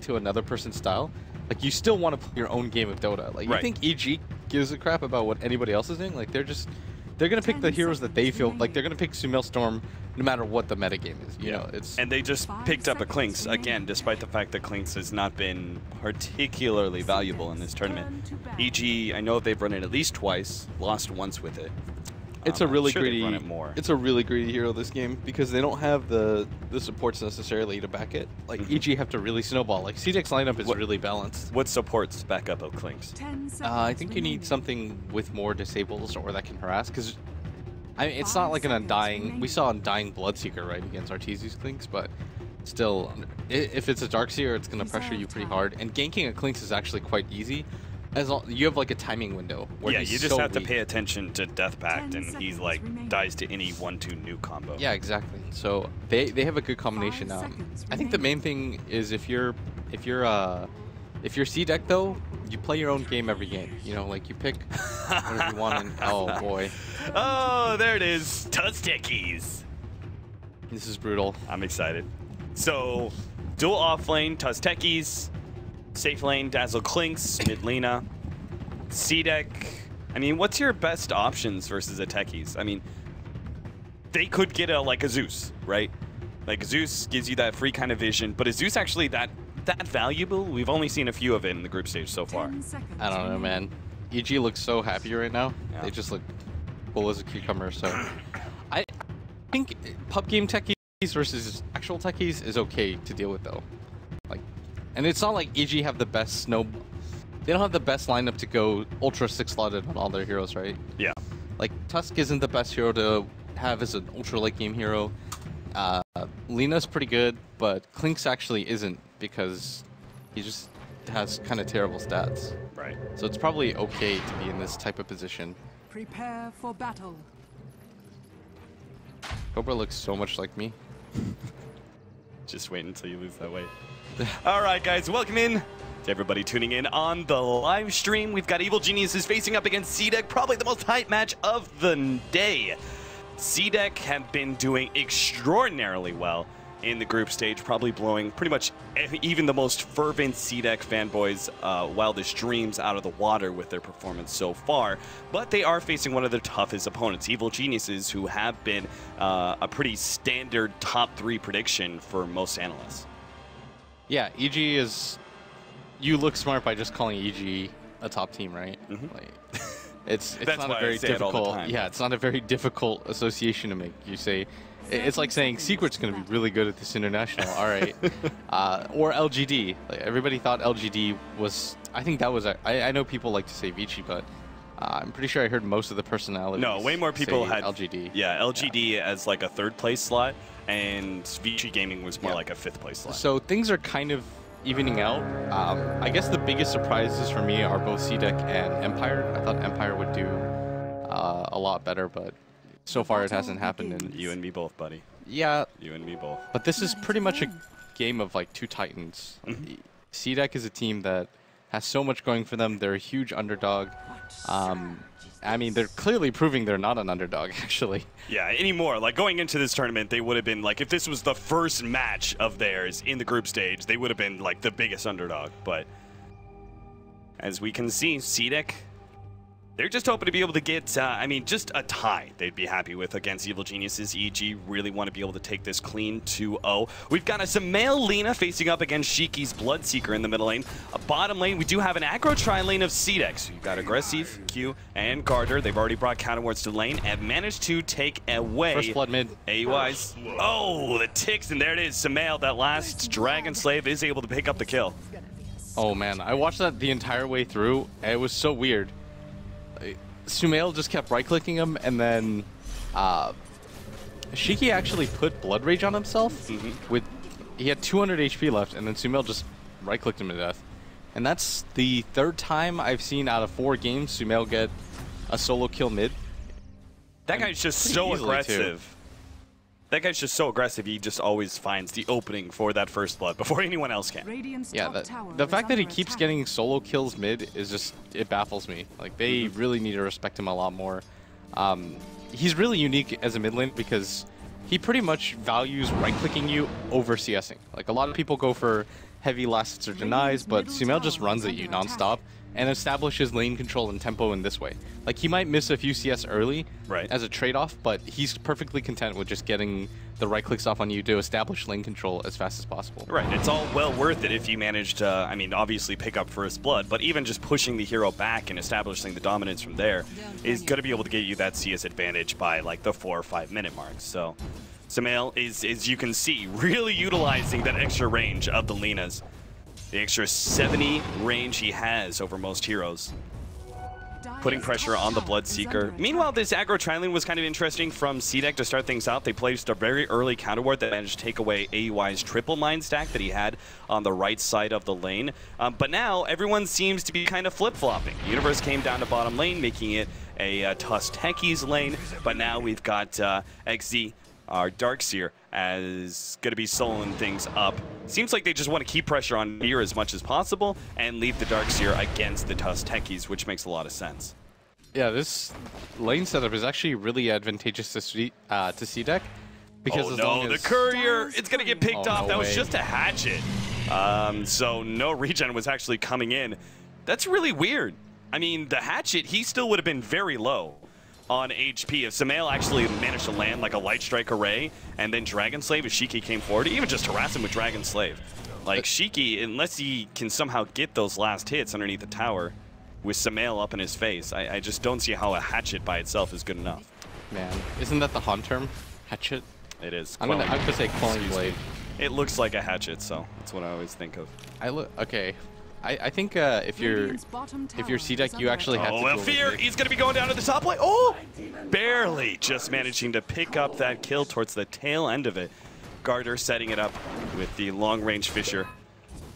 to another person's style, like you still want to play your own game of Dota. Like you think EG gives a crap about what anybody else is doing? Like they're gonna pick the heroes that they feel like they're gonna pick Sumail Storm no matter what the meta game is. You know, it's and they just picked up a Klinx again, despite the fact that Klinx has not been particularly valuable in this tournament. EG, I know they've run it at least twice, lost once with it. It's a really greedy. Run it more. It's a really greedy hero this game because they don't have the supports necessarily to back it. Like EG have to really snowball. Like CDEC's lineup is really balanced. What supports back up of Klinx? I think you need something with more disables or that can harass because I mean it's not like an Undying. We saw Undying Bloodseeker right against Arteezy's Klinx, but still, if it's a Darkseer, it's gonna pressure you pretty hard. And ganking a Klinx is actually quite easy. As long, you have like a timing window where you just have to pay attention to Death Pact, and he's like dies to any 1-2 new combo. Yeah, exactly. So they have a good combination. I think the main thing is if you're CDEC though, you play your own game every game. You know, like you pick whatever you want. And, oh boy. Oh, there it is. TSDECs. This is brutal. I'm excited. So dual off lane, TSDECs. Safe lane, Dazzle Klinx, mid Lina. CDEC, I mean, what's your best options versus a Techies? I mean, they could get like a Zeus, right? Like Zeus gives you that free kind of vision, but is Zeus actually that valuable? We've only seen a few of it in the group stage so far. I don't know, man. EG looks so happy right now. Yeah. They just look cool as a cucumber, so. I think pub game Techies versus actual Techies is okay to deal with though. And it's not like EG have the best they don't have the best lineup to go ultra 6-slotted on all their heroes, right? Yeah. Like Tusk isn't the best hero to have as an ultra late game hero. Lina's pretty good, but Klinx actually isn't because he just has kind of terrible stats. Right. So it's probably okay to be in this type of position. Prepare for battle. Cobra looks so much like me. Just wait until you lose that weight. All right, guys, welcome in to everybody tuning in on the live stream. We've got Evil Geniuses facing up against CDEC, probably the most hype match of the day. CDEC have been doing extraordinarily well in the group stage, probably blowing pretty much even the most fervent CDEC fanboys' wildest dreams out of the water with their performance so far. But they are facing one of their toughest opponents, Evil Geniuses, who have been a pretty standard top 3 prediction for most analysts. Yeah, EG is. You look smart by just calling EG a top team, right? Like, it's not a very difficult. Yeah, it's not a very difficult association to make. You say, it's like saying Secret's going to be really good at this international. All right, or LGD. Like, everybody thought LGD was. I think that was. I know people like to say Vici, but I'm pretty sure I heard most of the personalities. No, way more people had LGD. Yeah, LGD as like a 3rd place slot. And LGD Gaming was more like a 5th place slot. So things are kind of evening out. I guess the biggest surprises for me are both CDEC and Empire. I thought Empire would do a lot better, but so far it hasn't happened. And you and me both, buddy. Yeah. You and me both. But this is pretty much a game of like 2 titans. CDEC is a team that has so much going for them. They're a huge underdog. I mean, they're clearly proving they're not an underdog, actually. Yeah, anymore. Like, going into this tournament, they would have been, like, if this was the first match of theirs in the group stage, they would have been, like, the biggest underdog. But as we can see, CDEC, they're just hoping to be able to get, I mean, just a tie they'd be happy with against Evil Geniuses. EG really want to be able to take this clean 2-0. We've got a Sumail Lina facing up against Shiki's Bloodseeker in the middle lane. A bottom lane, we do have an aggro tri-lane of CDEC. So you've got Aggressive, Q, and Garter. They've already brought counterwards to lane and managed to take away First blood mid. AUIs. Oh, the ticks, and there it is. Sumail, that last Dragon Slave, is able to pick up the kill. Oh, man. I watched that the entire way through, and it was so weird. Sumail just kept right-clicking him, and then Shiki actually put Blood Rage on himself. He had 200 HP left, and then Sumail just right-clicked him to death. And that's the 3rd time I've seen out of 4 games Sumail get a solo kill mid. That guy's just so aggressive. That guy's just so aggressive, he just always finds the opening for that first blood before anyone else can. Yeah, the fact that he keeps getting solo kills mid is just, it baffles me. Like, they really need to respect him a lot more. He's really unique as a mid lane because he pretty much values right-clicking you over CSing. Like, a lot of people go for heavy last hits or denies, but Sumail just runs at you nonstop and establishes lane control and tempo in this way. Like, he might miss a few CS early as a trade-off, but he's perfectly content with just getting the right clicks off on you to establish lane control as fast as possible. Right, it's all well worth it if you manage to, I mean, obviously pick up first blood, but even just pushing the hero back and establishing the dominance from there is going to be able to get you that CS advantage by like the 4 or 5 minute mark. So Sumail is, as you can see, really utilizing that extra range of the Linas. The extra 70 range he has over most heroes. Putting pressure on the Bloodseeker. Meanwhile, this aggro trialing was kind of interesting from CDEC to start things out. They placed a very early counter ward that managed to take away AUI's triple mine stack that he had on the right side of the lane. But now, everyone seems to be kind of flip-flopping. Universe came down to bottom lane, making it a TUS-Techies lane. But now we've got XZ, our Darkseer, as going to be soloing things up. Seems like they just want to keep pressure on here as much as possible and leave the Darkseer against the TUS-Techies, which makes a lot of sense. Yeah, this lane setup is actually really advantageous to CDEC. Because as long as the courier, it's going to get picked off. That was just a hatchet. So no regen was actually coming in. That's really weird. I mean, the hatchet, he still would have been very low on HP. If Sumail actually managed to land like a Light Strike array and then Dragon Slave, if Shiki came forward, even just harass him with Dragon Slave. Like Shiki, unless he can somehow get those last hits underneath the tower with Sumail up in his face, I just don't see how a hatchet by itself is good enough. Man, isn't that the Han term? Hatchet? It is. I'm gonna say Cloning Blade. It looks like a hatchet, so that's what I always think of. Okay. I think if you're CDEC, you actually have to. Oh, well, Fear, he's going to be going down to the top lane. Oh, barely just managing to pick up that kill towards the tail end of it. Garter setting it up with the long-range Fissure.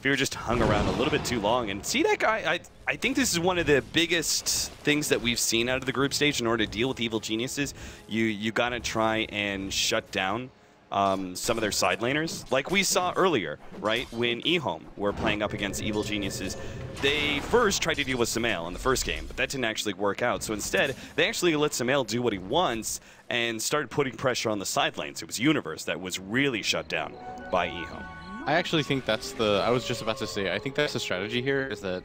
Fear just hung around a little bit too long. And CDEC, I think this is one of the biggest things that we've seen out of the group stage in order to deal with Evil Geniuses. You got to try and shut down some of their side laners, like we saw earlier, right? When eHome were playing up against Evil Geniuses, they first tried to deal with Sumail in the first game, but that didn't actually work out. So instead, they actually let Sumail do what he wants and started putting pressure on the side lanes. It was Universe that was really shut down by eHome. I actually think that's I was just about to say, I think that's the strategy here, is that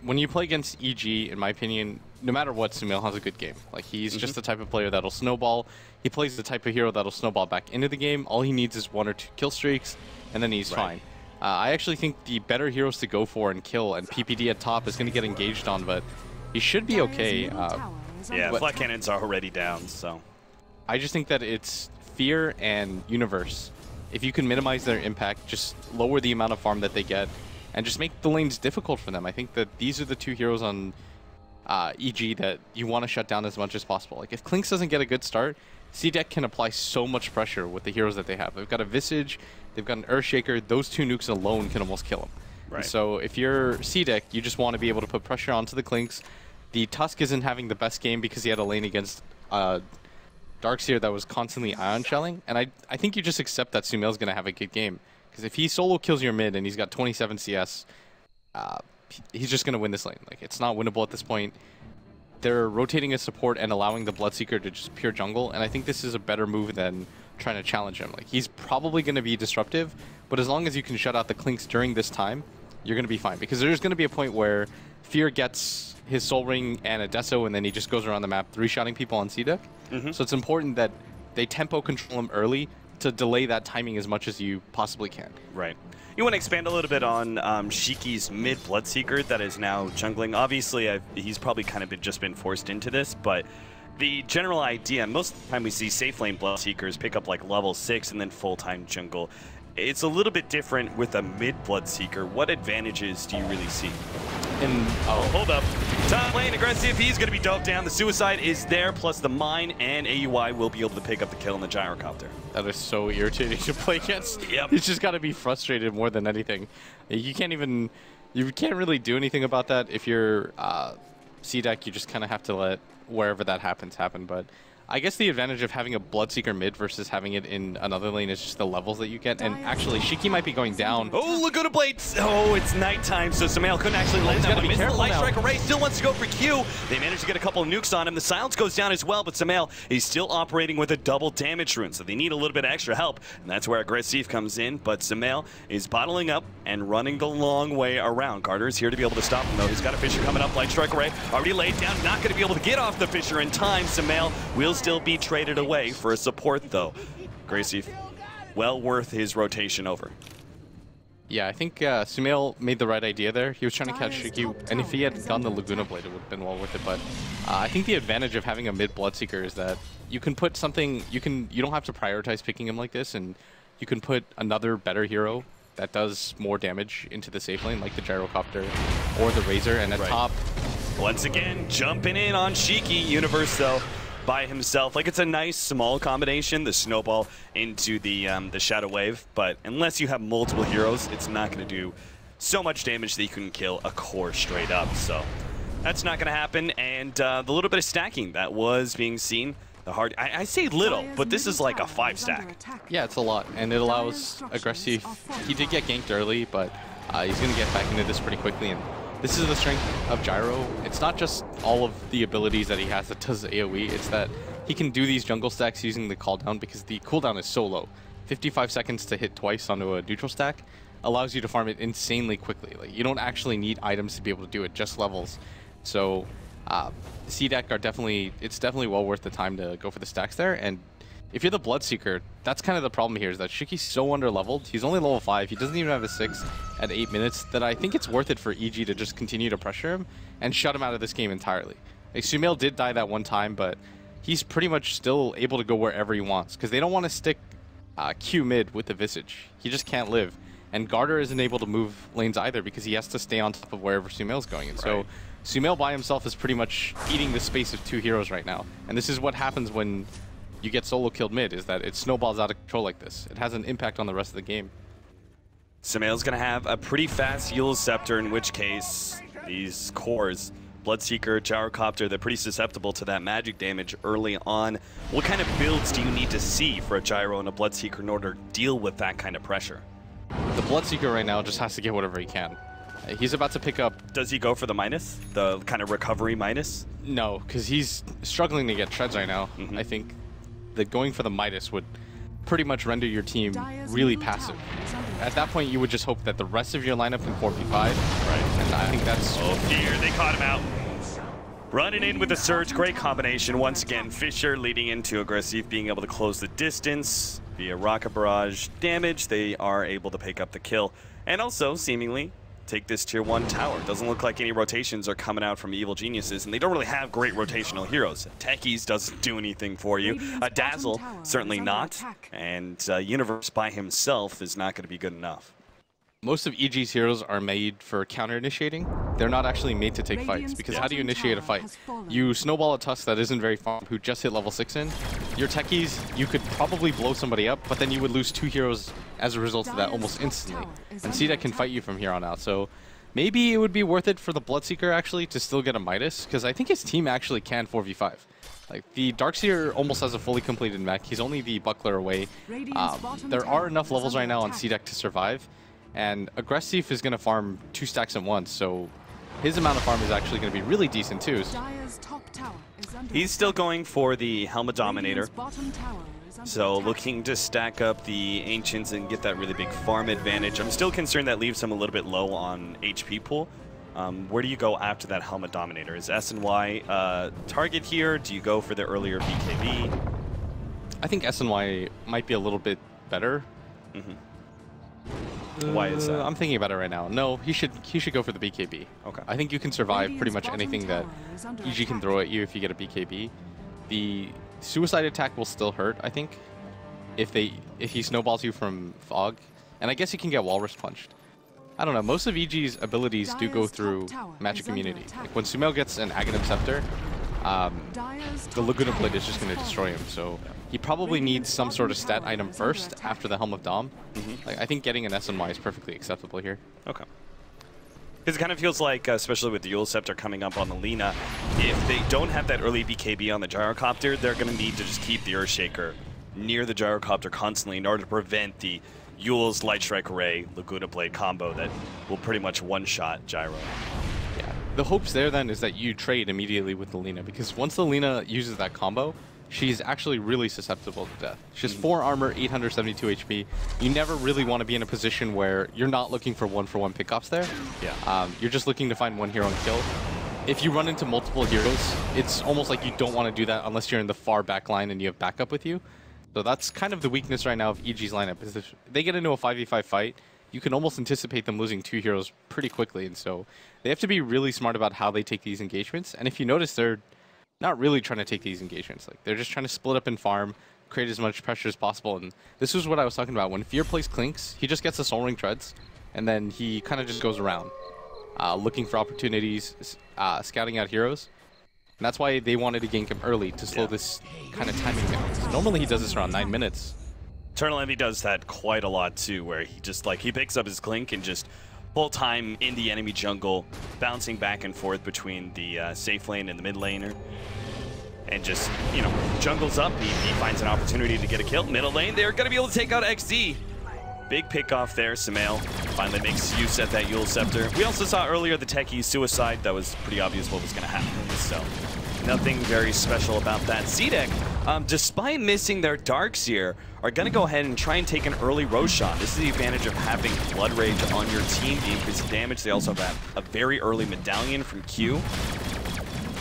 when you play against EG, in my opinion, no matter what, Sumail has a good game. Like, he's just the type of player that'll snowball. He plays the type of hero that'll snowball back into the game. All he needs is 1 or 2 kill streaks, and then he's fine. I actually think the better heroes to go for and kill, and PPD at top is going to get engaged on, but he should be okay. Yeah, flat cannons are already down, so. I just think that it's Fear and Universe. If you can minimize their impact, just lower the amount of farm that they get, and just make the lanes difficult for them. I think that these are the 2 heroes on EG that you want to shut down as much as possible. Like, if Clinks doesn't get a good start, CDEC can apply so much pressure with the heroes that they have. They've got a Visage, they've got an Earthshaker. Those 2 nukes alone can almost kill him. Right. And so if you're CDEC, you just want to be able to put pressure onto the Clinks. The Tusk isn't having the best game because he had a lane against Darkseer that was constantly ion shelling, and I think you just accept that Sumail's going to have a good game. Because if he solo kills your mid and he's got 27 CS, he's just going to win this lane. Like, it's not winnable at this point. They're rotating his support and allowing the Bloodseeker to just pure jungle, and I think this is a better move than trying to challenge him. Like, he's probably going to be disruptive, but as long as you can shut out the Clinks during this time, you're going to be fine. Because there's going to be a point where Fear gets his Soul Ring and a Deso, and then he just goes around the map 3-shotting people on CDEC. So it's important that they tempo control him early to delay that timing as much as you possibly can. Right. You want to expand a little bit on Shiki's mid Bloodseeker that is now jungling. Obviously, he's probably kind of just been forced into this, but the general idea, most of the time we see safe lane Bloodseekers pick up like level 6 and then full-time jungle. It's a little bit different with a mid Bloodseeker. What advantages do you really see? Hold up. Top lane aggressive. He's going to be doped down. The suicide is there, plus the mine, and AUI will be able to pick up the kill in the gyrocopter. That is so irritating to play against. Yep. He's just got to be frustrated more than anything. You can't really do anything about that. If you're CDEC, you just kind of have to let wherever that happens happen. But I guess the advantage of having a Bloodseeker mid versus having it in another lane is just the levels that you get. And actually, Shiki might be going down. Oh, Laguna Blades! Oh, it's nighttime, so Sumail couldn't actually land that one. Missed the Light Strike Array, still wants to go for Q. They managed to get a couple of nukes on him. The silence goes down as well, but Sumail is still operating with a double damage rune, so they need a little bit of extra help, and that's where Aggressive comes in. But Sumail is bottling up and running the long way around. Carter is here to be able to stop him, though. He's got a Fissure coming up. Light Strike Array already laid down, not going to be able to get off the Fissure in time. Sumail will still be traded away for a support, though. Aggressive, well worth his rotation over. Yeah, I think Sumail made the right idea there. He was trying to catch Shiki, and if he had gotten the Laguna Blade, it would have been well worth it. But I think the advantage of having a mid Bloodseeker is that you can put something, you don't have to prioritize picking him like this, and you can put another better hero that does more damage into the safe lane, like the Gyrocopter or the Razor, and at top. Once again, jumping in on Shiki. Universe, though, by himself. Like, it's a nice small combination, the snowball into the Shadow Wave, but unless you have multiple heroes, it's not going to do so much damage that you can kill a core straight up. So that's not going to happen, and the little bit of stacking that was being seen, the hard, I say little, but this is like a 5-stack. Yeah, it's a lot, and it allows Aggressive. He did get ganked early, but he's going to get back into this pretty quickly, and this is the strength of Gyro. It's not just all of the abilities that he has that does AoE, it's that he can do these jungle stacks using the cooldown because the cooldown is so low. 55 seconds to hit twice onto a neutral stack allows you to farm it insanely quickly. Like, you don't actually need items to be able to do it, just levels. So CDEC are definitely, it's definitely well worth the time to go for the stacks there. And if you're the Bloodseeker, that's kind of the problem here, is that Shiki's so under-leveled. He's only level 5. He doesn't even have a 6 at 8 minutes that I think it's worth it for EG to just continue to pressure him and shut him out of this game entirely. Like, Sumail did die that one time, but he's pretty much still able to go wherever he wants because they don't want to stick Q mid with the Visage. He just can't live. And Garter isn't able to move lanes either because he has to stay on top of wherever Sumail's going. And so Sumail by himself is pretty much eating the space of 2 heroes right now. And this is what happens when you get solo killed mid, is that it snowballs out of control like this. It has an impact on the rest of the game. Sumail's going to have a pretty fast Eul's Scepter, in which case these cores, Bloodseeker, Gyrocopter, they're pretty susceptible to that magic damage early on. What kind of builds do you need to see for a Gyro and a Bloodseeker in order to deal with that kind of pressure? The Bloodseeker right now just has to get whatever he can. He's about to pick up... Does he go for the minus? The kind of recovery minus? No, because he's struggling to get treads right now. I think that going for the Midas would pretty much render your team really passive. At that point, you would just hope that the rest of your lineup can 4v5. Right. And I think that's... Oh dear, they caught him out. Running in with the Surge, great combination. Once again, Fissure leading into Aggressive, being able to close the distance via Rocket Barrage damage. They are able to pick up the kill. And also, seemingly, take this tier 1 tower. Doesn't look like any rotations are coming out from Evil Geniuses, and they don't really have great rotational heroes. Techies doesn't do anything for you. Dazzle, certainly not. And Universe by himself is not going to be good enough. Most of EG's heroes are made for counter-initiating. They're not actually made to take fights, because how do you initiate a fight? You snowball a Tusk that isn't very far, who just hit level 6 in. Your Techies, you could probably blow somebody up, but then you would lose 2 heroes as a result of that almost instantly. And CDEC can fight you from here on out, so maybe it would be worth it for the Bloodseeker actually to still get a Midas, because I think his team actually can 4v5. Like, the Darkseer almost has a fully completed mech. He's only the Buckler away. There are enough levels right now on CDEC to survive. And Aggressive is going to farm 2 stacks at once, so his amount of farm is actually going to be really decent too. He's still going for the Helmet Dominator, so looking to stack up the Ancients and get that really big farm advantage. I'm still concerned that leaves him a little bit low on HP pool. Where do you go after that Helmet Dominator? Is S&Y target here? Do you go for the earlier BKB? I think S&Y might be a little bit better. Why is that? I'm thinking about it right now. No, he should go for the BKB. Okay. I think you can survive pretty much anything that EG can throw at you if you get a BKB. The suicide attack will still hurt, I think, if he snowballs you from fog. And I guess he can get walrus punched. I don't know. Most of EG's abilities do go through magic immunity. Like when Sumail gets an Aghanim Scepter, the Laguna Blade is just going to destroy him. So he probably needs some sort of stat item first after the Helm of Dom. Like, I think getting an S&Y is perfectly acceptable here. Okay. Because it kind of feels like, especially with the Eul Scepter coming up on the Lina, if they don't have that early BKB on the Gyrocopter, they're going to need to just keep the Earthshaker near the Gyrocopter constantly in order to prevent the Eul's Light Strike Array, Laguna Blade combo that will pretty much one-shot Gyro. Yeah. The hopes there then is that you trade immediately with the Lina, because once the Lina uses that combo, she's actually really susceptible to death. She has 4 armor, 872 HP. You never really want to be in a position where you're not looking for one-for-one pickoffs there. Yeah. You're just looking to find one hero and kill. If you run into multiple heroes, it's almost like you don't want to do that unless you're in the far back line and you have backup with you. So that's kind of the weakness right now of EG's lineup, is if they get into a 5v5 fight, you can almost anticipate them losing 2 heroes pretty quickly. And so they have to be really smart about how they take these engagements. And if you notice, they're not really trying to take these engagements. Like, they're just trying to split up and farm, create as much pressure as possible. And this is what I was talking about. When Fear plays Clinks, he just gets the Soul Ring Treads, and then he kind of just goes around, looking for opportunities, scouting out heroes. And that's why they wanted to gank him early, to slow this kind of timing down. So normally he does this around 9 minutes. Eternal Envy does that quite a lot too, where he just, like, he picks up his Clink and just full time in the enemy jungle, bouncing back and forth between the safe lane and the mid laner. And just, you know, jungles up, he finds an opportunity to get a kill. Middle lane, they're going to be able to take out XD. Big pick off there. Sumail finally makes use at that Eul Scepter. We also saw earlier the Techie suicide. That was pretty obvious what was going to happen. So nothing very special about that. CDEC, despite missing their Darkseer, are going to go ahead and try and take an early Roshan. This is the advantage of having Blood Rage on your team, the increased damage. They also have a very early Medallion from Q.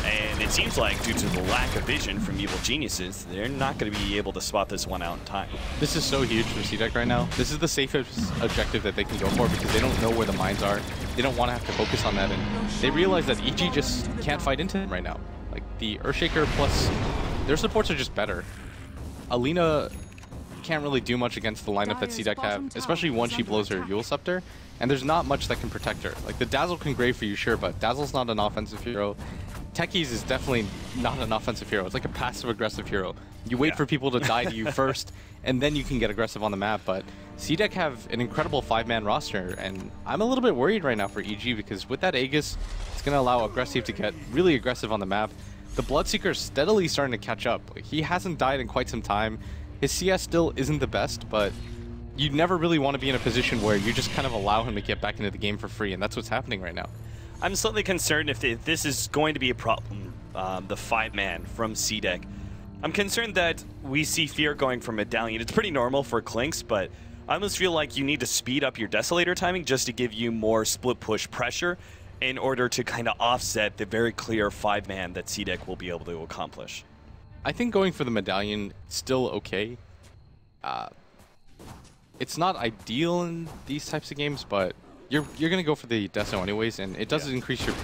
And it seems like, due to the lack of vision from Evil Geniuses, they're not going to be able to spot this one out in time. This is so huge for CDEC right now. This is the safest objective that they can go for, because they don't know where the mines are. They don't want to have to focus on that, and they realize that EG just can't fight into them right now. Like, the Earthshaker plus their supports are just better. Alina can't really do much against the lineup that CDEC have, especially once she blows her Eul Scepter, and there's not much that can protect her. Like, the Dazzle can grave for you, sure, but Dazzle's not an offensive hero. Techies is definitely not an offensive hero. It's like a passive-aggressive hero. You wait for people to die to you first, and then you can get aggressive on the map. But CDEC have an incredible 5-man roster, and I'm a little bit worried right now for EG, because with that Aegis, it's going to allow Aggressive to get really aggressive on the map. The Bloodseeker is steadily starting to catch up. Like, he hasn't died in quite some time. His CS still isn't the best, but you never really want to be in a position where you just kind of allow him to get back into the game for free, and that's what's happening right now. I'm slightly concerned if this is going to be a problem, the 5-man from CDEC. I'm concerned that we see Fear going for Medallion. It's pretty normal for Clinks, but I almost feel like you need to speed up your Desolator timing just to give you more split push pressure in order to kind of offset the very clear 5-man that CDEC will be able to accomplish. I think going for the Medallion is still okay. It's not ideal in these types of games, but you're going to go for the Deso anyways, and it does increase your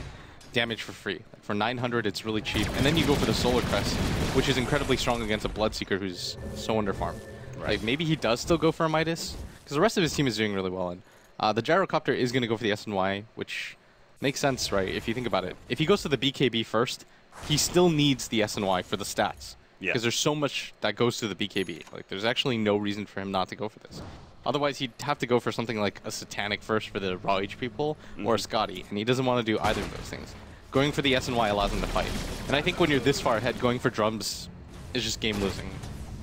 damage for free. Like, for 900, it's really cheap. And then you go for the Solar Crest, which is incredibly strong against a Bloodseeker who's so underfarmed. Right. Like, maybe he does still go for a Midas, because the rest of his team is doing really well. And the Gyrocopter is going to go for the SNY, which makes sense, right, if you think about it. If he goes to the BKB first, he still needs the SNY for the stats. Because there's so much that goes to the BKB. Like, there's actually no reason for him not to go for this. Otherwise, he'd have to go for something like a Satanic first for the raw HP pull, or a Scotty, and he doesn't want to do either of those things. Going for the SNY allows him to fight. And I think when you're this far ahead, going for drums is just game losing.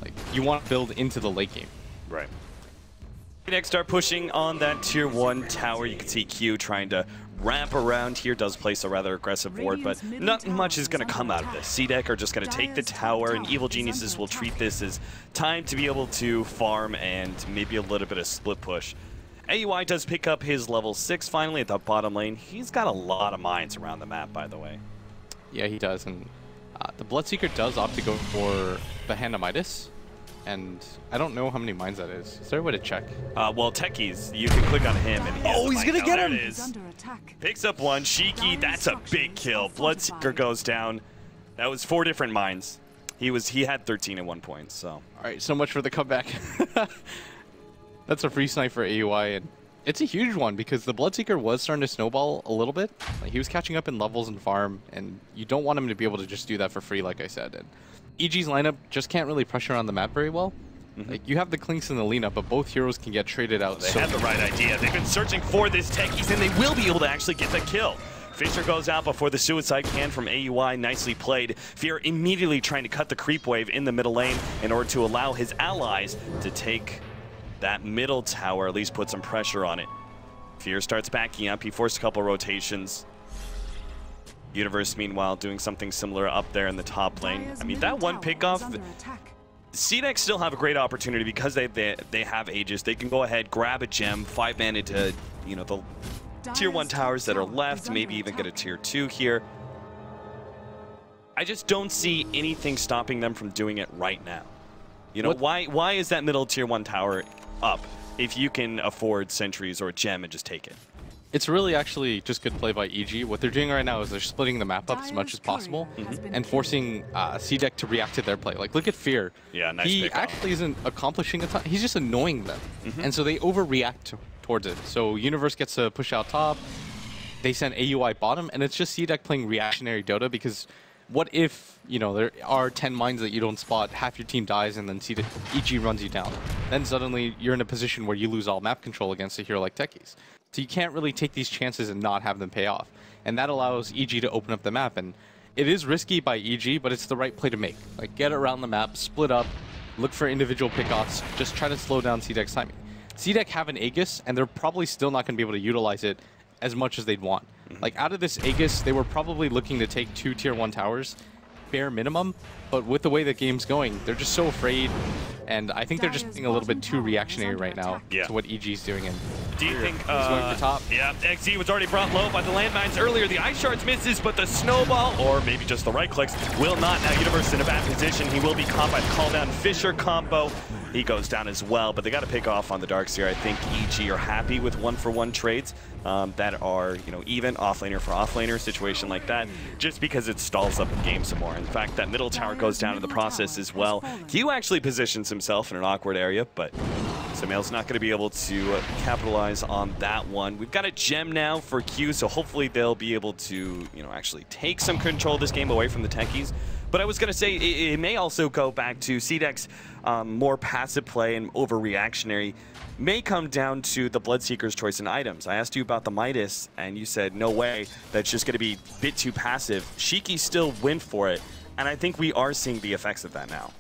Like, you want to build into the late game. Right. Next, start pushing on that tier 1 tower. You can see Q trying to ramp around here, does place a rather aggressive ward, but not much is going to come out of this. CDEC are just going to take the tower, and Evil Geniuses will treat this as time to be able to farm and maybe a little bit of split push. AUI does pick up his level 6 finally at the bottom lane. He's got a lot of mines around the map, by the way. Yeah, he does, and the Bloodseeker does opt to go for the Hand of Midas. And I don't know how many mines that is. Is there a way to check? Well, Techies, you can click on him and he's gonna get him! There it is. Picks up one. Shiki, that's a big kill. Bloodseeker goes down. That was 4 different mines. He had 13 at one point, so. All right, so much for the comeback. That's a free snipe for AUI, and it's a huge one because the Bloodseeker was starting to snowball a little bit. Like, he was catching up in levels and farm, and you don't want him to be able to just do that for free, like I said. And EG's lineup just can't really pressure on the map very well. Like, you have the Clinks and the Lena, but both heroes can get traded out. They have the right idea. They've been searching for this techies, and they will be able to actually get the kill. Fisher goes out before the suicide can from AUI. Nicely played. Fear immediately trying to cut the creep wave in the middle lane in order to allow his allies to take that middle tower, at least put some pressure on it. Fear starts backing up. He forced a couple rotations. Universe, meanwhile, doing something similar up there in the top lane. I mean, that one pickoff, CDEC still have a great opportunity because they have Aegis. They can go ahead, grab a gem, 5-man into, you know, the tier 1 towers that are left, maybe even get a tier 2 here. I just don't see anything stopping them from doing it right now. You know, why is that middle tier 1 tower up if you can afford sentries or a gem and just take it? It's really actually just good play by EG. What they're doing right now is they're splitting the map up as much as possible and forcing CDEC to react to their play. Like, look at Fear. Yeah, nice He actually isn't accomplishing a ton. He's just annoying them. And so they overreact towards it. So Universe gets to push out top. They send AUI bottom, and it's just CDEC playing reactionary Dota because what if, you know, there are 10 mines that you don't spot, half your team dies, and then EG runs you down. Then suddenly you're in a position where you lose all map control against a hero like Techies. So you can't really take these chances and not have them pay off. And that allows EG to open up the map. And it is risky by EG, but it's the right play to make. Like, get around the map, split up, look for individual pickoffs, just try to slow down CDEC's timing. CDEC have an Aegis, and they're probably still not going to be able to utilize it as much as they'd want. Like, out of this Aegis, they were probably looking to take 2 tier 1 towers, bare minimum, but with the way the game's going, they're just so afraid, and I think they're just being a little bit too reactionary right now to what EG's doing. And do you think he's going for top? Yeah, XZ was already brought low by the landmines earlier. The Ice Shards misses, but the snowball, or maybe just the right clicks, will not. Now Universe in a bad position. He will be caught by the call down Fisher combo. He goes down as well, but they got to pick off on the Darkseer. I think EG are happy with 1-for-1 trades that are, you know, even offlaner for offlaner, situation like that, just because it stalls up the game some more. In fact, that middle tower goes down in the process as well. Q actually positions himself in an awkward area, but Samael's not going to be able to capitalize on that one. We've got a gem now for Q, so hopefully they'll be able to, you know, actually take some control of this game away from the Techies. But I was going to say, it may also go back to CDEC's more passive play and overreactionary may come down to the Bloodseeker's choice in items. I asked you about the Midas, and you said, no way, that's just going to be a bit too passive. Shiki still went for it, and I think we are seeing the effects of that now.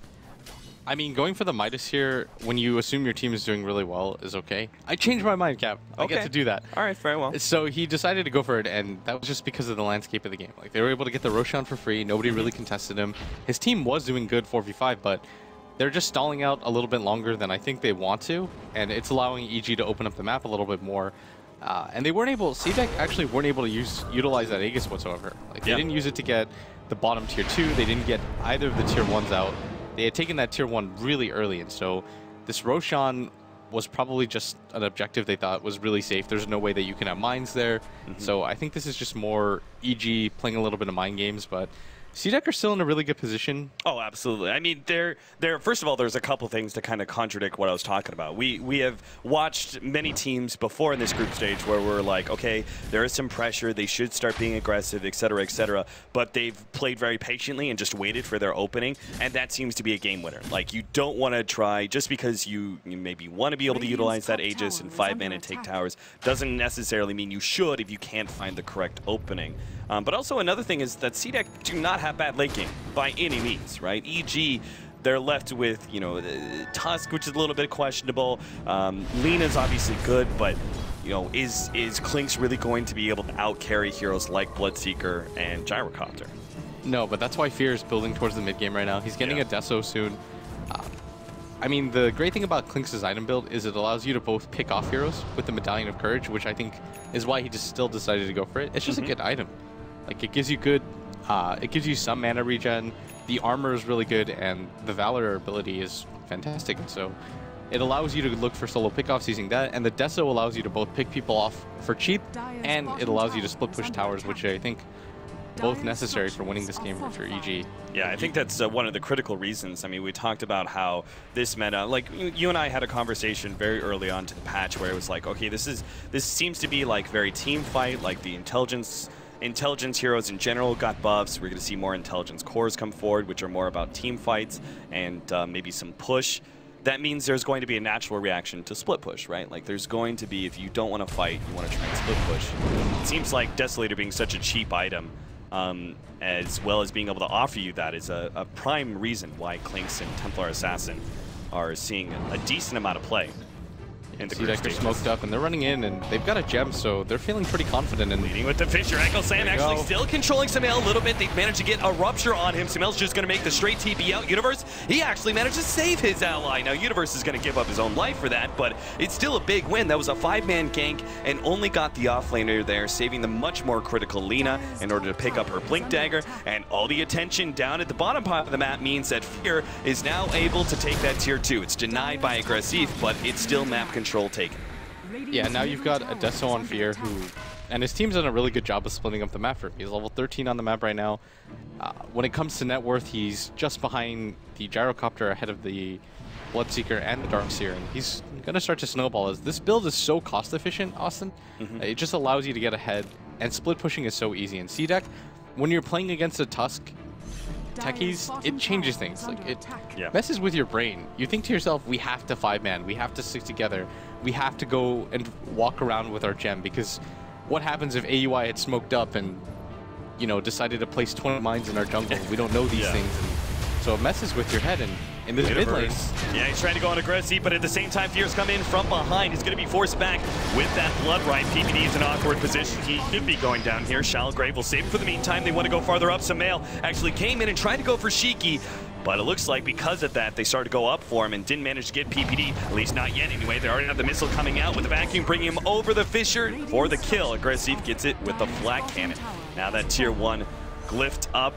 I mean, going for the Midas here, when you assume your team is doing really well, is okay. I changed my mind, Cap. I get to do that. All right, very well. So he decided to go for it, and that was just because of the landscape of the game. Like, they were able to get the Roshan for free. Nobody really contested him. His team was doing good 4v5, but they're just stalling out a little bit longer than I think they want to, and it's allowing EG to open up the map a little bit more. And they weren't able, CDEC actually weren't able to utilize that Aegis whatsoever. Like, they didn't use it to get the bottom tier 2. They didn't get either of the tier 1s out. They had taken that tier 1 really early, and so this Roshan was probably just an objective they thought was really safe. There's no way that you can have mines there. So I think this is just more EG playing a little bit of mind games, but CDEC are still in a really good position. Oh, absolutely. I mean, first of all, there's a couple things to kind of contradict what I was talking about. We have watched many teams before in this group stage where we're like, okay, there is some pressure, they should start being aggressive, etc., but they've played very patiently and just waited for their opening, and that seems to be a game winner. Like, you don't want to try, just because you maybe want to be able to utilize that Aegis and 5-man and take towers, doesn't necessarily mean you should if you can't find the correct opening. But also another thing is that CDEC do not have bad late game by any means, right? EG, they're left with, you know, Tusk, which is a little bit questionable. Lena's obviously good, but, you know, is Clinks really going to be able to out-carry heroes like Bloodseeker and Gyrocopter? No, but that's why Fear is building towards the mid-game right now. He's getting a Deso soon. I mean, the great thing about Clinks' item build is it allows you to both pick off heroes with the Medallion of Courage, which I think is why he just still decided to go for it. It's just a good item. Like, it gives you good, it gives you some mana regen, the armor is really good, and the Valor ability is fantastic. So it allows you to look for solo pickoffs using that, and the Deso allows you to both pick people off for cheap, and it allows you to split push towers, which I think both necessary for winning this game for EG. Yeah, I think that's one of the critical reasons. I mean, we talked about how this meta, like you and I had a conversation very early on to the patch where it was like, okay, this seems to be like very team fight, like the intelligence heroes in general got buffs. We're going to see more intelligence cores come forward, which are more about team fights and maybe some push. that means there's going to be a natural reaction to split push, right? Like there's going to be, if you don't want to fight, you want to try and split push. It seems like Desolator being such a cheap item, as well as being able to offer you that, is a prime reason why Clinks and Templar Assassin are seeing a decent amount of play. And CDEC are smoked up, and they're running in, and they've got a gem, so they're feeling pretty confident. And leading with the Fisher. Echo Sam actually still controlling Sumail a little bit. They've managed to get a rupture on him. Sumail's just going to make the straight TP out. Universe, he actually managed to save his ally. Now, Universe is going to give up his own life for that, but it's still a big win. That was a 5-man gank, and only got the offlaner there, saving the much more critical Lina in order to pick up her Blink Dagger. And all the attention down at the bottom part of the map means that Fear is now able to take that tier 2. It's denied by Aggressive, but it's still map control taken. Yeah, now you've got a Deso on Fear, and his team's done a really good job of splitting up the map for him. He's level 13 on the map right now. When it comes to net worth, he's just behind the Gyrocopter, ahead of the Bloodseeker and the Darkseer, and he's going to start to snowball as this build is so cost efficient, Austin. It just allows you to get ahead, and split pushing is so easy. And CDEC, when you're playing against a Tusk techies, it changes things. Like it messes with your brain. You think to yourself, we have to 5-man, we have to stick together, we have to go and walk around with our gem, because what happens if AUI had smoked up and, you know, decided to place 20 mines in our jungle? We don't know these things, and so it messes with your head. And in this mid lane, yeah, he's trying to go on aggressive, but at the same time, Fear's come in from behind. He's going to be forced back with that blood right. PPD is in an awkward position. He should be going down here. Shalgrave will save it for the meantime. They want to go farther up. Sumail actually came in and tried to go for Shiki, but it looks like because of that, they started to go up for him and didn't manage to get PPD, at least not yet anyway. They already have the missile coming out with the vacuum, bringing him over the Fissure for the kill. Aggressive gets it with the flat cannon. Now that tier 1 glyphed up,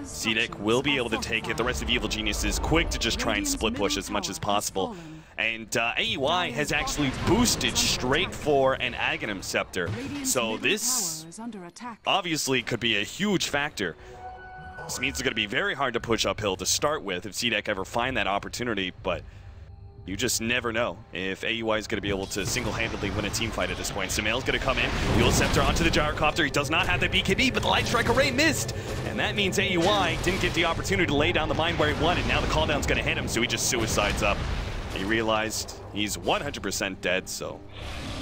CDEC will be able to take it. The rest of Evil Genius is quick to just try and split push as much as possible. And AUI has actually boosted straight for an Aghanim Scepter. So this obviously could be a huge factor. This means it's going to be very hard to push uphill to start with if CDEC ever find that opportunity, but you just never know if AUI is going to be able to single-handedly win a team fight at this point. Sumail's going to come in, Dual Scepter onto the Gyrocopter. He does not have the BKB, but the Light Strike Array missed. And that means AUI didn't get the opportunity to lay down the mine where he wanted. Now the cooldown's going to hit him, so he just suicides up. He realized he's 100% dead, so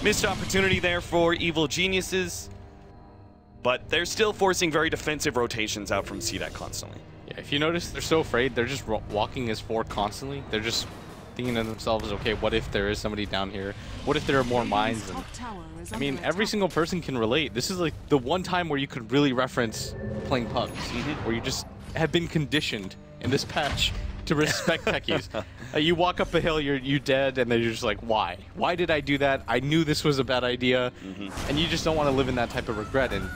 missed opportunity there for Evil Geniuses. But they're still forcing very defensive rotations out from CDEC constantly. Yeah, if you notice, they're so afraid. They're just walking as 4 constantly. They're just thinking to themselves, okay, what if there is somebody down here? What if there are more mines? And, I mean, every single person can relate. This is like the one time where you could really reference playing pubs, where you just have been conditioned in this patch to respect techies. You walk up a hill, you dead, and then you're just like, why? Why did I do that? I knew this was a bad idea, and you just don't want to live in that type of regret. And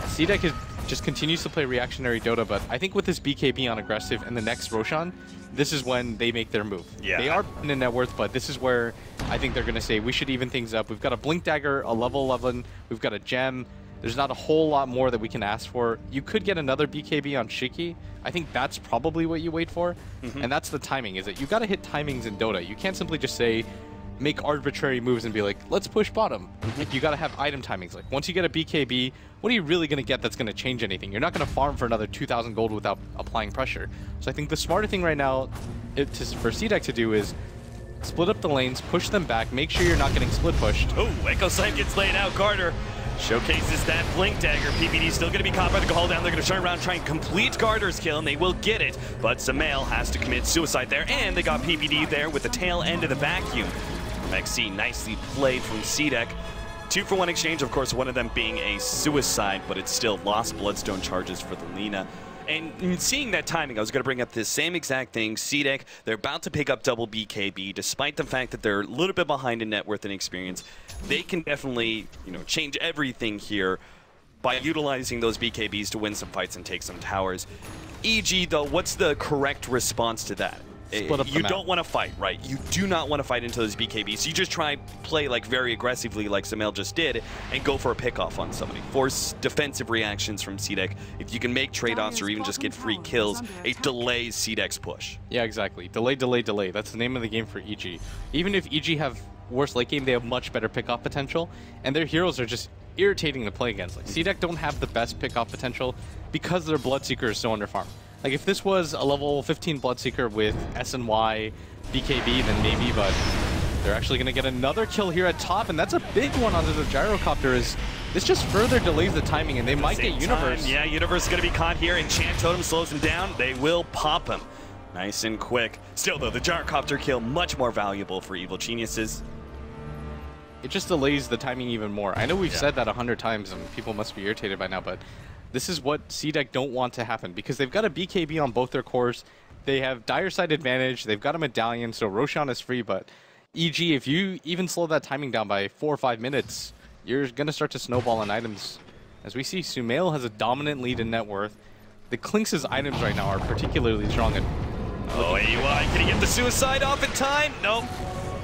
CDEC just continues to play reactionary Dota, but I think with this BKB on aggressive and the next Roshan, this is when they make their move. Yeah. They are in net worth, but this is where I think they're going to say, we should even things up. We've got a Blink Dagger, a level 11, we've got a gem. There's not a whole lot more that we can ask for. You could get another BKB on Shiki. I think that's probably what you wait for. And that's the timing, is that you got to hit timings in Dota. You can't simply just say, make arbitrary moves and be like, let's push bottom. Like, you got to have item timings. Like, once you get a BKB, what are you really going to get that's going to change anything? You're not going to farm for another 2,000 gold without applying pressure. So I think the smarter thing right now for CDEC to do is split up the lanes, push them back, make sure you're not getting split pushed. Oh, Echo Sight gets laid out. Garter showcases that Blink Dagger. PPD still going to be caught by the call down. They're going to turn around, try and complete Garter's kill, and they will get it. But Sumail has to commit suicide there, and they got PPD there with the tail end of the vacuum. Maxine nicely played from CDEC. 2-for-1 exchange, of course, one of them being a suicide, but it's still lost Bloodstone charges for the Lina. And in seeing that timing, I was going to bring up this same exact thing. CDEC, they're about to pick up double BKB, despite the fact that they're a little bit behind in net worth and experience. They can definitely, you know, change everything here by utilizing those BKBs to win some fights and take some towers. EG, though, what's the correct response to that? You don't want to fight, right? You do not want to fight into those BKBs. You just try play like very aggressively like Sumail just did and go for a pickoff on somebody. Force defensive reactions from CDEC. If you can make trade-offs or even just get free kills, it delays CDEC's push. Yeah, exactly. Delay, delay, delay. That's the name of the game for EG. Even if EG have worse late game, they have much better pickoff potential, and their heroes are just irritating to play against. Like, CDEC don't have the best pickoff potential because their Bloodseeker is so underfarmed. Like, if this was a level 15 Bloodseeker with SNY, BKB, then maybe, but they're actually going to get another kill here at top, and that's a big one onto the gyrocopter. This just further delays the timing, and they might get Universe. Yeah, Universe is going to be caught here, and Chant Totem slows him down. They will pop him. Nice and quick. Still, though, the gyrocopter kill much more valuable for Evil Geniuses. It just delays the timing even more. I know we've said that 100 times, and people must be irritated by now, but this is what CDEC don't want to happen, because they've got a BKB on both their cores. They have dire side advantage. They've got a medallion, so Roshan is free, but EG, if you even slow that timing down by 4 or 5 minutes, you're going to start to snowball on items. As we see, Sumail has a dominant lead in net worth. The Clinks' items right now are particularly strong. Oh, AUI, can he get the suicide off in time? Nope,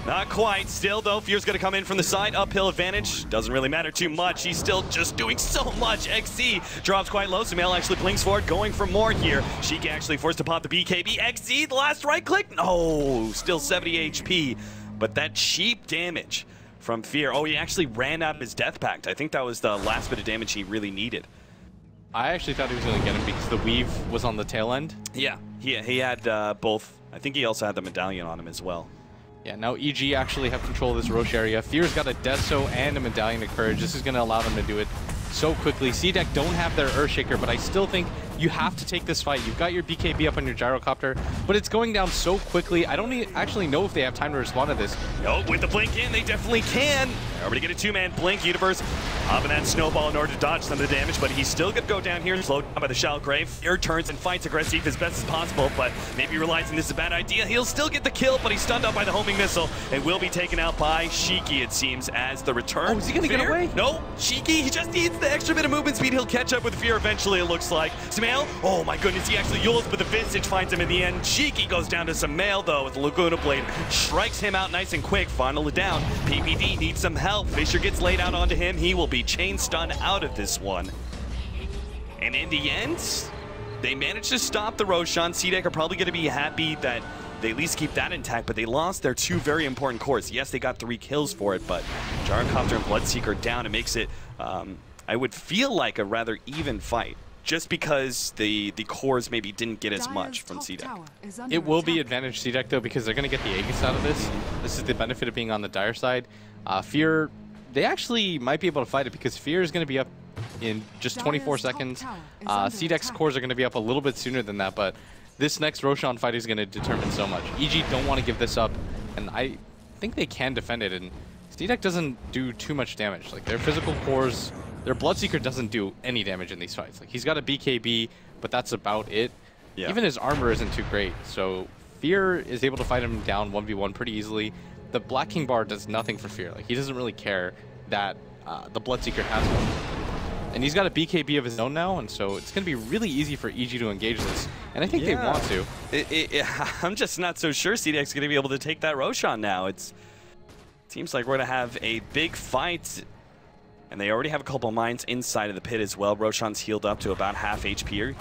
not quite. Still, though, Fear's going to come in from the side. Uphill advantage. Doesn't really matter too much. He's still just doing so much. XZ drops quite low. Sumail actually blinks forward, going for more here. Sheik actually forced to pop the BKB. XZ, the last right click. No, still 70 HP. But that cheap damage from Fear. Oh, he actually ran out of his Death Pact. I think that was the last bit of damage he really needed. I actually thought he was going to get him because the weave was on the tail end. Yeah, he had both. I think he also had the medallion on him as well. Yeah, now EG actually have control of this Roche area. Fear's got a Deso and a Medallion of Courage. This is going to allow them to do it so quickly. CDEC don't have their Earthshaker, but I still think you have to take this fight. You've got your BKB up on your gyrocopter, but it's going down so quickly. I don't actually know if they have time to respond to this. No, with the blink in, they definitely can. Already get a two-man blink. Universe popping that snowball in order to dodge some of the damage, but he's still going to go down here and slowed down by the Shallow Grave. Fear turns and fights aggressive as best as possible, but maybe realizing this is a bad idea. He'll still get the kill, but he's stunned up by the homing missile and will be taken out by Shiki, it seems, as the return. Oh, is he going to get away? No, Shiki, he just needs the extra bit of movement speed. He'll catch up with Fear eventually, it looks like. Sumail, oh my goodness, he actually yules, but the Visage finds him in the end. Shiki goes down to Sumail, though, with the Laguna Blade. Strikes him out nice and quick, funnel it down. PPD needs some help. Fisher gets laid out onto him. He will be chain stunned out of this one. And in the end, they managed to stop the Roshan. CDEC are probably going to be happy that they at least keep that intact, but they lost their two very important cores. Yes, they got 3 kills for it, but Gyrocopter and Bloodseeker down. It makes it, I would feel like a rather even fight, just because the cores maybe didn't get as much from CDEC. It will be advantage CDEC, though, because they're going to get the Aegis out of this. This is the benefit of being on the dire side. Fear, they actually might be able to fight it because Fear is going to be up in just 24 seconds. CDEC's cores are going to be up a little bit sooner than that, but this next Roshan fight is going to determine so much. EG don't want to give this up, and I think they can defend it, and CDEC doesn't do too much damage. Like, their physical cores, their Bloodseeker doesn't do any damage in these fights. Like, he's got a BKB, but that's about it. Yeah. Even his armor isn't too great, so Fear is able to fight him down 1v1 pretty easily. The Black King bar does nothing for Fear. Like, he doesn't really care that the Bloodseeker has one. And he's got a BKB of his own now, and so it's going to be really easy for EG to engage this. And I think they want to. I'm just not so sure CDEC's going to be able to take that Roshan now. It seems like we're going to have a big fight. And they already have a couple mines inside of the pit as well. Roshan's healed up to about half HP.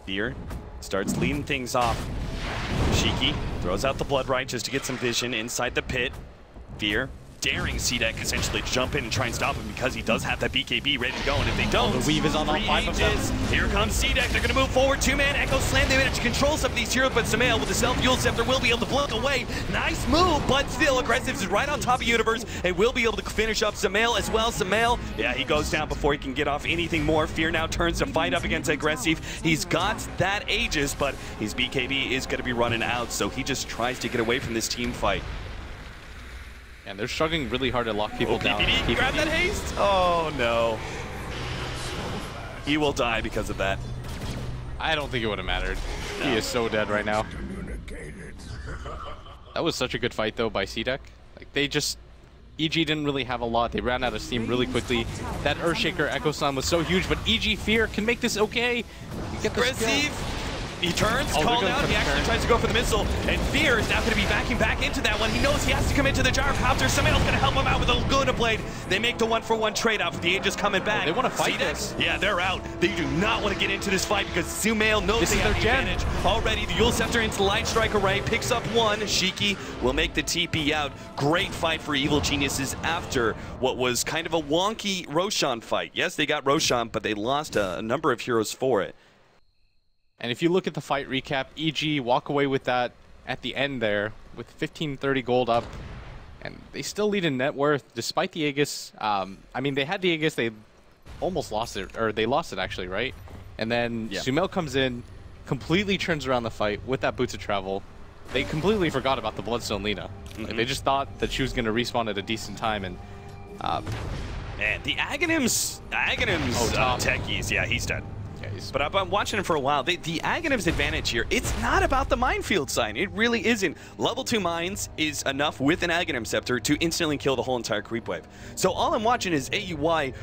Fear starts leading things off. Shiki throws out the Blood Right just to get some vision inside the pit. Fear daring CDEC essentially to jump in and try and stop him because he does have that BKB ready to go, and if they don't, the weave is on all 5 of them. Here comes CDEC, they're going to move forward, 2-man Echo Slam, they managed to control some of these heroes, but Sumail with the self-fuel scepter will be able to block away. Nice move, but still Aggressives is right on top of Universe and will be able to finish up Sumail as well. Sumail, yeah, he goes down before he can get off anything more. Fear now turns to fight up against Aggressive. He's got that Aegis, but his BKB is going to be running out, so he just tries to get away from this team fight. And they're struggling really hard to lock people down. PPD, grab that haste! Oh no. He will die because of that. I don't think it would have mattered. No. He is so dead right now. That was such a good fight though by CDEC. Like, they just, EG didn't really have a lot. They ran out of steam really quickly. That Earthshaker Echo Slam was so huge, but EG Fear can make this okay. Aggressive. He turns, called out, he actually tries to go for the missile, and Fear is now going to be backing back into that one. He knows he has to come into the gyrocopter. Sumail's going to help him out with a Laguna Blade. They make the 1-for-1 trade-off with the Aegis coming back. They want to fight this. Yeah, they're out. They do not want to get into this fight because Sumail knows they have the advantage. Already, the Yule Scepter into Light Strike Array, picks up 1. Shiki will make the TP out. Great fight for Evil Geniuses after what was kind of a wonky Roshan fight. Yes, they got Roshan, but they lost a number of heroes for it. And if you look at the fight recap, EG walk away with that at the end there with 1530 gold up, and they still lead in net worth despite the Aegis. I mean, they had the Aegis, they almost lost it, or they lost it actually, right? And then Sumail comes in, completely turns around the fight with that Boots of Travel. They completely forgot about the Bloodstone Lina. Like, they just thought that she was going to respawn at a decent time, and man, the Aghanims techies, yeah, he's dead. Yeah, but I've been watching him for a while. The Aghanims advantage here, it's not about the minefield sign. It really isn't. Level 2 mines is enough with an Aghanim Scepter to instantly kill the whole entire creep wave. So all I'm watching is AUI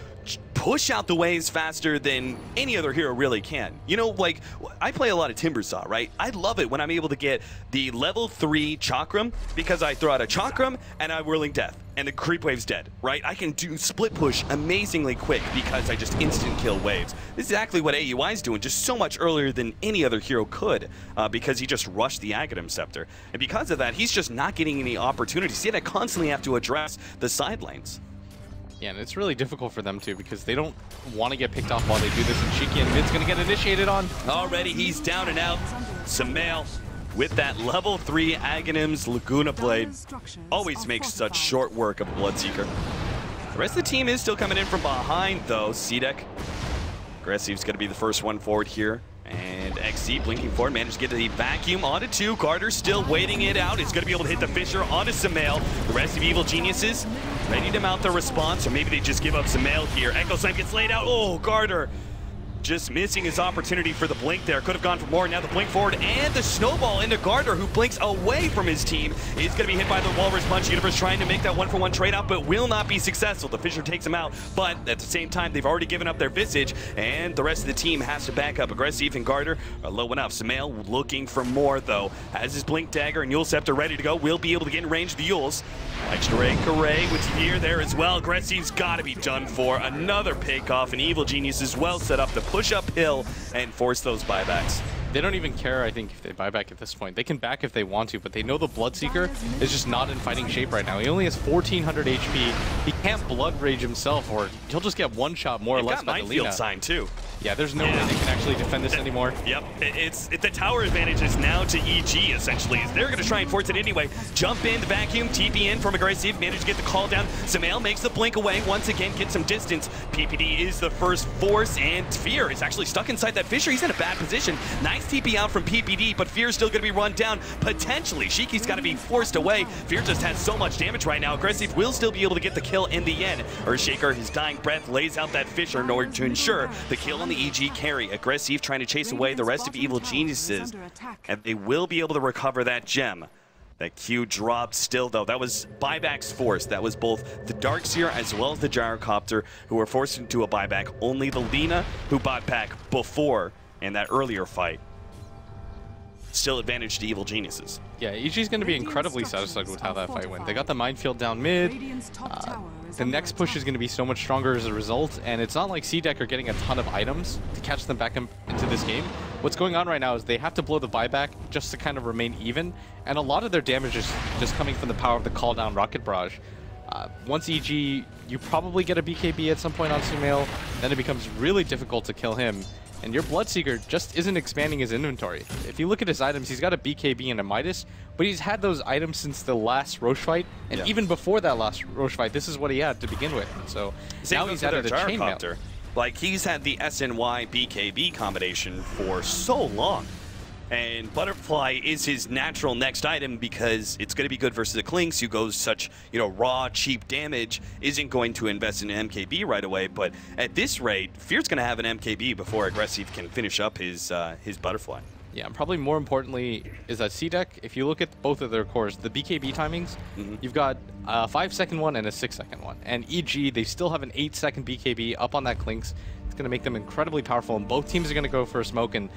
push out the waves faster than any other hero really can. You know, like, I play a lot of Timbersaw, right? I love it when I'm able to get the level 3 Chakram because I throw out a Chakram and I Whirling Death and the creep wave's dead, right? I can do split push amazingly quick because I just instant kill waves. This is exactly what AUI is doing, just so much earlier than any other hero could because he just rushed the Aghanim Scepter. And because of that, he's just not getting any opportunities. See, I constantly have to address the side lanes. Yeah, and it's really difficult for them too because they don't want to get picked off while they do this, and Shiki and Mid's going to get initiated on. Already he's down and out. Sumail with that level 3 Aghanim's Laguna Blade always makes such short work of a Bloodseeker. The rest of the team is still coming in from behind though. CDEC. Aggressive's going to be the first one forward here. And XC blinking forward, managed to get the vacuum onto 2. Carter still waiting it out. He's going to be able to hit the Fissure onto Sumail. The rest of Evil Geniuses ready to mount their response, or maybe they just give up Sumail here. Echo Slam gets laid out. Oh, Carter just missing his opportunity for the blink there. Could have gone for more. Now the blink forward and the snowball into Garter, who blinks away from his team. Is going to be hit by the Walrus Punch. Universe trying to make that 1-for-1 trade out, but will not be successful. The Fissure takes him out, but at the same time, they've already given up their Visage, and the rest of the team has to back up. Aggressive and Garter are low enough. Sumail looking for more, though. Has his Blink Dagger and Yule Scepter ready to go. Will be able to get in range of the Yules. Extra Ray Corray with Fear there as well. Aggressive's got to be done for. Another pick off, and Evil Genius is well set up to push uphill and force those buybacks. They don't even care, I think, if they buy back at this point. They can back if they want to, but they know the Bloodseeker is just not in fighting shape right now. He only has 1400 HP. He can't Blood Rage himself, or he'll just get one shot more or less by the Lina. Sign too. Yeah, there's no way they can actually defend this anymore. Yep, the tower advantage is now to EG, essentially. They're going to try and force it anyway. Jump in, the vacuum, TP in from Aggressive, manage to get the call down. Sumail makes the blink away, once again, get some distance. PPD is the first force, and Fear is actually stuck inside that Fissure. He's in a bad position. Nice TP out from PPD, but Fear's still going to be run down, potentially. Shiki's got to be forced away. Fear just has so much damage right now. Aggressive will still be able to get the kill in the end. Earthshaker, his dying breath, lays out that Fissure in order to ensure the kill on the EG carry. Aggressive trying to chase away the rest of Evil Geniuses, and they will be able to recover that gem. That Q dropped still, though. That was buybacks forced. That was both the Darkseer as well as the Gyrocopter who were forced into a buyback. Only the Lina who bought back before in that earlier fight. Still advantage to Evil Geniuses. Yeah, EG's going to be incredibly satisfied with how that fight went. They got the minefield down mid. The next push is going to be so much stronger as a result, and it's not like CDEC are getting a ton of items to catch them back into this game. What's going on right now is they have to blow the buyback just to kind of remain even, and a lot of their damage is just coming from the power of the call down Rocket Barrage. Once EG, you probably get a BKB at some point on Sumail, then it becomes really difficult to kill him. And your Bloodseeker just isn't expanding his inventory. If you look at his items, he's got a BKB and a Midas, but he's had those items since the last Roche fight, and even before that last Roche fight, this is what he had to begin with. So now he's added a chainmail. Like, he's had the SNY BKB combination for so long. And Butterfly is his natural next item because it's going to be good versus the Clinks, who goes such, raw, cheap damage, isn't going to invest in an MKB right away. But at this rate, Fear's going to have an MKB before Aggressive can finish up his Butterfly. Yeah, and probably more importantly is that CDEC, if you look at both of their cores, the BKB timings, you've got a 5-second one and a 6-second one. And EG, they still have an 8-second BKB up on that Clinks. It's going to make them incredibly powerful, and both teams are going to go for a smoke. And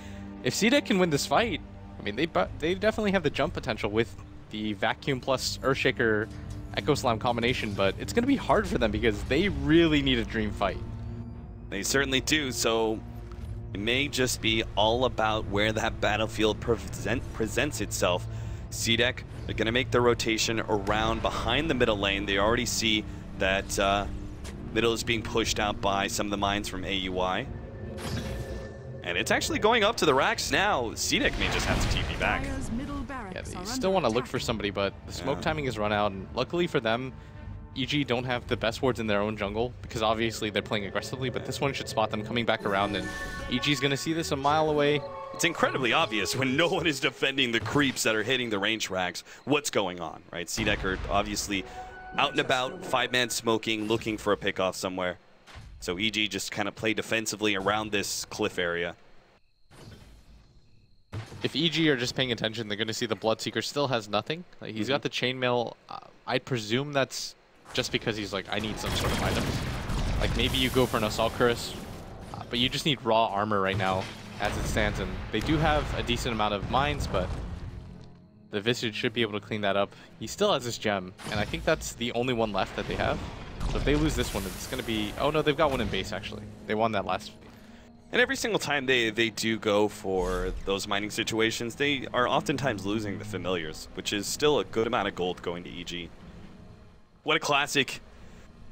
if CDEC can win this fight, I mean, they definitely have the jump potential with the Vacuum plus Earthshaker Echo Slam combination, but it's going to be hard for them because they really need a dream fight. They certainly do, so it may just be all about where that battlefield presents itself. CDEC, they're going to make their rotation around behind the middle lane. They already see that middle is being pushed out by some of the mines from AUI. And it's actually going up to the racks now. CDEC may just have to TP back. Yeah, they still want to look for somebody, but the smoke timing is run out, and luckily for them, EG don't have the best wards in their own jungle, because obviously they're playing aggressively, but this one should spot them coming back around, and EG's going to see this a mile away. It's incredibly obvious when no one is defending the creeps that are hitting the range racks what's going on, right? CDEC are obviously out and about, 5-man smoking, looking for a pickoff somewhere. So EG just kind of play defensively around this cliff area. If EG are just paying attention, they're going to see the Bloodseeker still has nothing. Like, he's got the chainmail. I presume that's just because he's like, I need some sort of items. Like, maybe you go for an Assault Cuirass, but you just need raw armor right now as it stands. And they do have a decent amount of mines, but the Visage should be able to clean that up. He still has this gem, and I think that's the only one left that they have. So if they lose this one, it's going to be... Oh, no, they've got one in base, actually. They won that last... And every single time they do go for those mining situations, they are oftentimes losing the familiars, which is still a good amount of gold going to EG. What a classic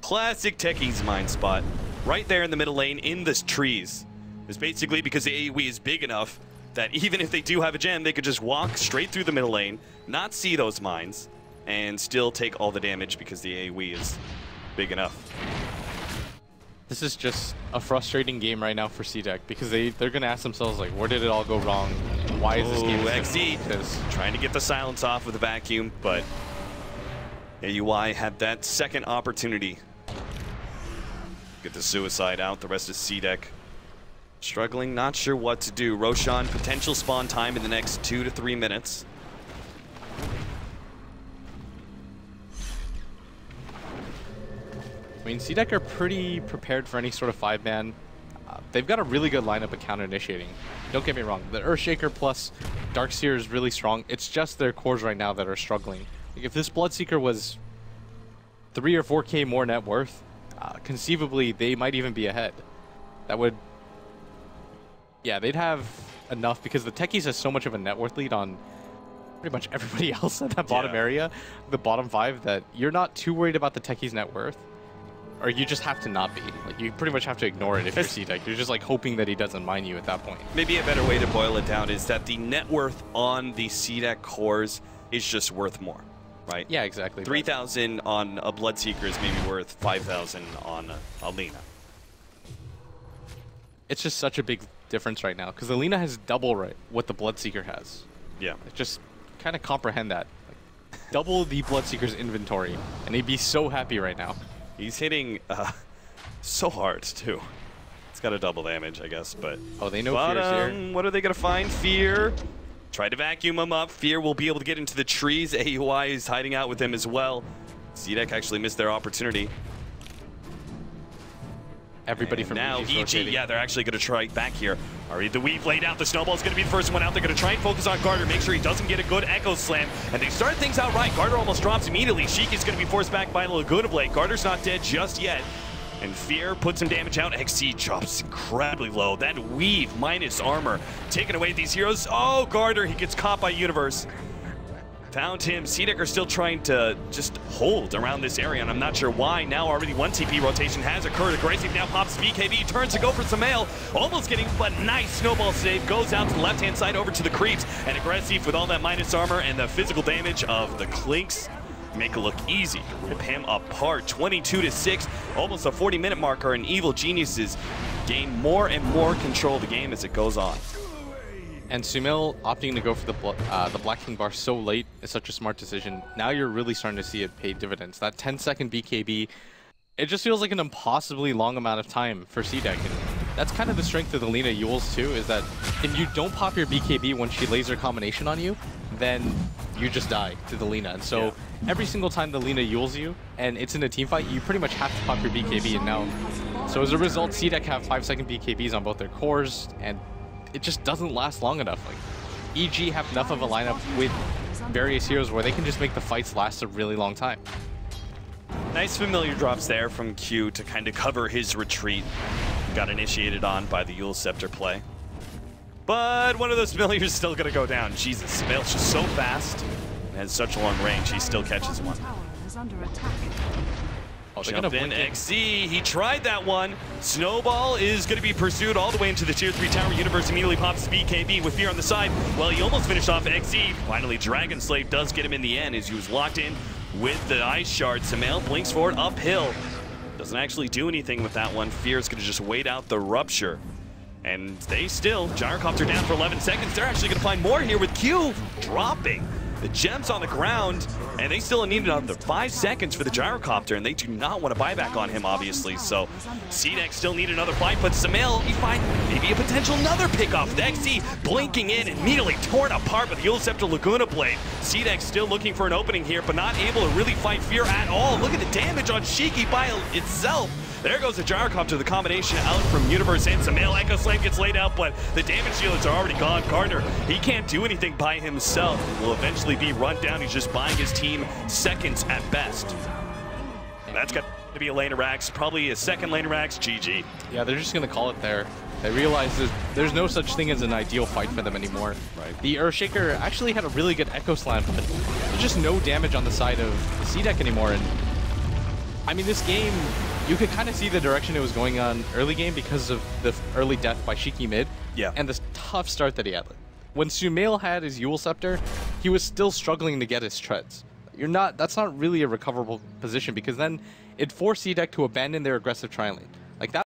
techies mine spot. Right there in the middle lane in the trees. It's basically because the AoE is big enough that even if they do have a gem, they could just walk straight through the middle lane, not see those mines, and still take all the damage because the AoE is big enough. This is just a frustrating game right now for CDEC because they're going to ask themselves, like, where did it all go wrong? Why is this game XD trying to get the silence off with a vacuum, but AUI had that second opportunity. Get the suicide out. The rest is CDEC struggling, not sure what to do. Roshan, potential spawn time in the next 2 to 3 minutes. I mean, CDEC are pretty prepared for any sort of 5-man. They've got a really good lineup of counter-initiating. Don't get me wrong. The Earthshaker plus Darkseer is really strong. It's just their cores right now that are struggling. Like, if this Bloodseeker was 3 or 4K more net worth, conceivably they might even be ahead. That would... Yeah, they'd have enough because the Techies has so much of a net worth lead on pretty much everybody else at that bottom area, the bottom 5, that you're not too worried about the Techies' net worth. Or you just have to not be. Like, you pretty much have to ignore it if you're CDEC. You're just like hoping that he doesn't mine you at that point. Maybe a better way to boil it down is that the net worth on the CDEC cores is just worth more, right? Yeah, exactly. 3,000 on a Bloodseeker is maybe worth 5,000 on Alina. It's just such a big difference right now because Alina has double what the Bloodseeker has. Yeah. Just kind of comprehend that. Like, double the Bloodseeker's inventory, and he'd be so happy right now. He's hitting so hard, too. It's got a double damage, I guess, but... Oh, they know Fear's here. What are they going to find? Fear. Try to vacuum him up. Fear will be able to get into the trees. AUI is hiding out with him as well. CDEC actually missed their opportunity. Everybody and from now EG, EG, yeah, they're actually going to try back here. Already the weave laid out. The snowball's going to be the first one out. They're going to try and focus on Garter, make sure he doesn't get a good Echo Slam. And they start things out right. Garter almost drops immediately. Sheik is going to be forced back by Laguna Blade. Garter's not dead just yet. And Fear puts some damage out. XC drops incredibly low. That weave minus armor taking away these heroes. Oh, Garter, he gets caught by Universe. Found him. CDEC are still trying to just hold around this area, and I'm not sure why. Now already one TP rotation has occurred. Aggressive now pops BKB, turns to go for some mail. Almost getting, but nice snowball save. Goes out to the left-hand side over to the creeps. And Aggressive with all that minus armor and the physical damage of the Clinks make it look easy. Rip him apart. 22-6, almost a 40-minute marker, and Evil Geniuses gain more and more control of the game as it goes on. And Sumail opting to go for the Black King bar so late is such a smart decision. Now you're really starting to see it pay dividends. That 10-second BKB, it just feels like an impossibly long amount of time for CDEC. And that's kind of the strength of the Lina Yules too, is that if you don't pop your BKB when she laser combination on you, then you just die to the Lina. And so every single time the Lina Yules you, and it's in a team fight, you pretty much have to pop your BKB. And now, so as a result, CDEC have 5-second BKBs on both their cores, and it just doesn't last long enough. Like, EG have enough of a lineup with various heroes where they can just make the fights last a really long time. Nice familiar drops there from Q to kind of cover his retreat. Got initiated on by the Yule Scepter play. But one of those familiars is still going to go down. Jesus, Sumail's just so fast and has such long range, he still catches one. Oh, Jump in, XZ, he tried that one. Snowball is going to be pursued all the way into the Tier 3 tower. Universe immediately pops BKB with Fear on the side. Well, he almost finished off XZ. Finally, Dragon Slave does get him in the end as he was locked in with the Ice Shard. Samel blinks forward uphill. Doesn't actually do anything with that one. Fear is going to just wait out the Rupture. And they still, Gyrocopter down for 11 seconds. They're actually going to find more here with Q dropping the gems on the ground, and they still need another 5 seconds for the Gyrocopter, and they do not want to buy back on him, obviously. So CDEC still need another fight, but Samel, you find maybe a potential another pick-off. The XZ blinking in, immediately torn apart with the Eul Scepter Laguna Blade. CDEC still looking for an opening here, but not able to really fight Fear at all. Look at the damage on Shiki by itself. There goes the Gyrocopter, the combination out from Universe and Samel. Echo Slam gets laid out, but the damage dealers are already gone. Gardner, he can't do anything by himself. He will eventually be run down. He's just buying his team seconds at best. That's got to be a laner Rax, probably a second laner Rax, GG. Yeah, they're just going to call it there. They realize that there's no such thing as an ideal fight for them anymore. Right. The Earthshaker actually had a really good Echo Slam, but there's just no damage on the side of the CDEC anymore. And I mean, this game, you could kind of see the direction it was going on early game because of the early death by Shiki mid. Yeah. And this tough start that he had. When Sumail had his Eul Scepter, he was still struggling to get his treads. That's not really a recoverable position because then it forced CDEC to abandon their aggressive tri-lane. Like that.